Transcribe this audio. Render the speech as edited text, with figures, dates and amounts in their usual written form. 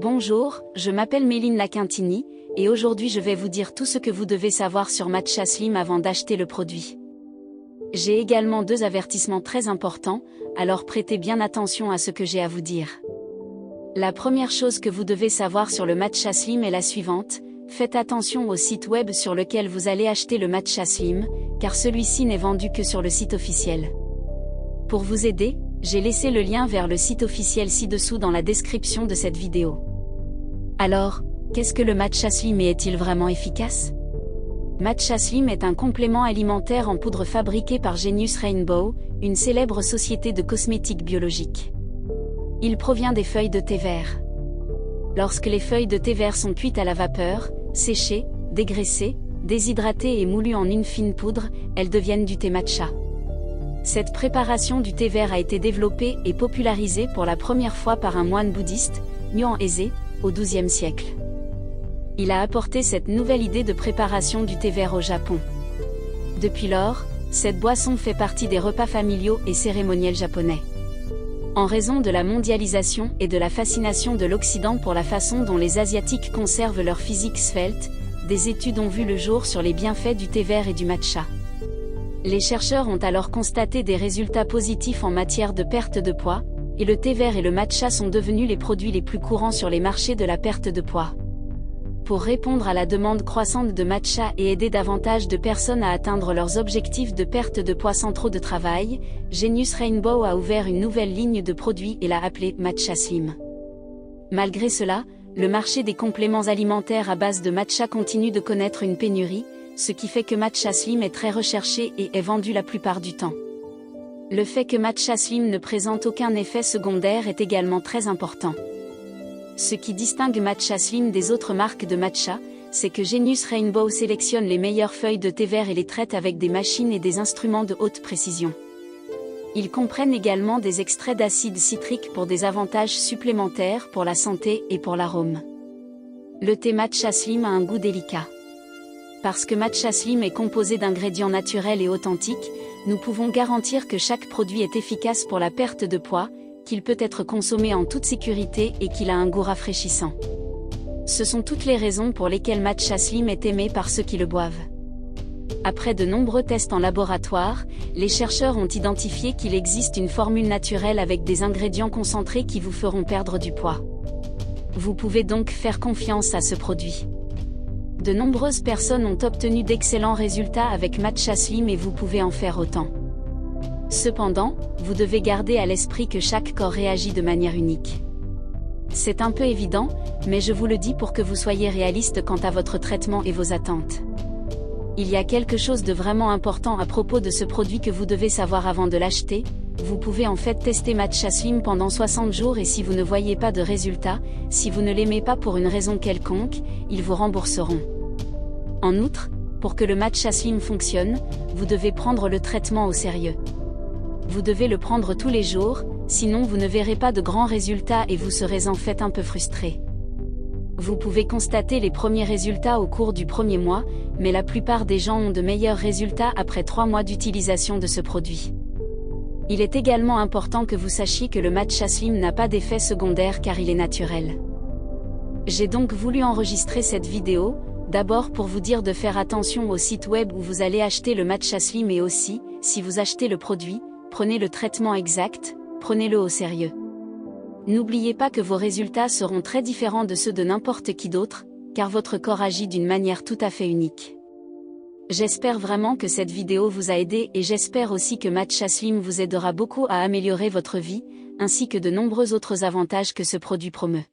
Bonjour, je m'appelle Méline Laquintini, et aujourd'hui je vais vous dire tout ce que vous devez savoir sur Matcha Slim avant d'acheter le produit. J'ai également 2 avertissements très importants, alors prêtez bien attention à ce que j'ai à vous dire. La première chose que vous devez savoir sur le Matcha Slim est la suivante: faites attention au site web sur lequel vous allez acheter le Matcha Slim, car celui-ci n'est vendu que sur le site officiel. Pour vous aider, j'ai laissé le lien vers le site officiel ci-dessous dans la description de cette vidéo. Alors, qu'est-ce que le Matcha Slim et est-il vraiment efficace? Matcha Slim est un complément alimentaire en poudre fabriqué par Genius Rainbow, une célèbre société de cosmétiques biologiques. Il provient des feuilles de thé vert. Lorsque les feuilles de thé vert sont cuites à la vapeur, séchées, dégraissées, déshydratées et moulues en une fine poudre, elles deviennent du thé matcha. Cette préparation du thé vert a été développée et popularisée pour la première fois par un moine bouddhiste, Yuan Eze, au XIIe siècle. Il a apporté cette nouvelle idée de préparation du thé vert au Japon. Depuis lors, cette boisson fait partie des repas familiaux et cérémoniels japonais. En raison de la mondialisation et de la fascination de l'Occident pour la façon dont les Asiatiques conservent leur physique svelte, des études ont vu le jour sur les bienfaits du thé vert et du matcha. Les chercheurs ont alors constaté des résultats positifs en matière de perte de poids, et le thé vert et le matcha sont devenus les produits les plus courants sur les marchés de la perte de poids. Pour répondre à la demande croissante de matcha et aider davantage de personnes à atteindre leurs objectifs de perte de poids sans trop de travail, Genius Rainbow a ouvert une nouvelle ligne de produits et l'a appelée Matcha Slim. Malgré cela, le marché des compléments alimentaires à base de matcha continue de connaître une pénurie, ce qui fait que Matcha Slim est très recherché et est vendu la plupart du temps. Le fait que Matcha Slim ne présente aucun effet secondaire est également très important. Ce qui distingue Matcha Slim des autres marques de matcha, c'est que Genius Rainbow sélectionne les meilleures feuilles de thé vert et les traite avec des machines et des instruments de haute précision. Ils comprennent également des extraits d'acide citrique pour des avantages supplémentaires pour la santé et pour l'arôme. Le thé Matcha Slim a un goût délicat. Parce que Matcha Slim est composé d'ingrédients naturels et authentiques, nous pouvons garantir que chaque produit est efficace pour la perte de poids, qu'il peut être consommé en toute sécurité et qu'il a un goût rafraîchissant. Ce sont toutes les raisons pour lesquelles Matcha Slim est aimé par ceux qui le boivent. Après de nombreux tests en laboratoire, les chercheurs ont identifié qu'il existe une formule naturelle avec des ingrédients concentrés qui vous feront perdre du poids. Vous pouvez donc faire confiance à ce produit. De nombreuses personnes ont obtenu d'excellents résultats avec Matcha Slim et vous pouvez en faire autant. Cependant, vous devez garder à l'esprit que chaque corps réagit de manière unique. C'est un peu évident, mais je vous le dis pour que vous soyez réaliste quant à votre traitement et vos attentes. Il y a quelque chose de vraiment important à propos de ce produit que vous devez savoir avant de l'acheter. Vous pouvez en fait tester Matcha Slim pendant 60 jours et si vous ne voyez pas de résultat, si vous ne l'aimez pas pour une raison quelconque, ils vous rembourseront. En outre, pour que le Matcha Slim fonctionne, vous devez prendre le traitement au sérieux. Vous devez le prendre tous les jours, sinon vous ne verrez pas de grands résultats et vous serez en fait un peu frustré. Vous pouvez constater les premiers résultats au cours du premier mois, mais la plupart des gens ont de meilleurs résultats après 3 mois d'utilisation de ce produit. Il est également important que vous sachiez que le Matcha Slim n'a pas d'effet secondaire car il est naturel. J'ai donc voulu enregistrer cette vidéo, d'abord pour vous dire de faire attention au site web où vous allez acheter le Matcha Slim et aussi, si vous achetez le produit, prenez le traitement exact, prenez-le au sérieux. N'oubliez pas que vos résultats seront très différents de ceux de n'importe qui d'autre, car votre corps agit d'une manière tout à fait unique. J'espère vraiment que cette vidéo vous a aidé et j'espère aussi que Matcha Slim vous aidera beaucoup à améliorer votre vie, ainsi que de nombreux autres avantages que ce produit promeut.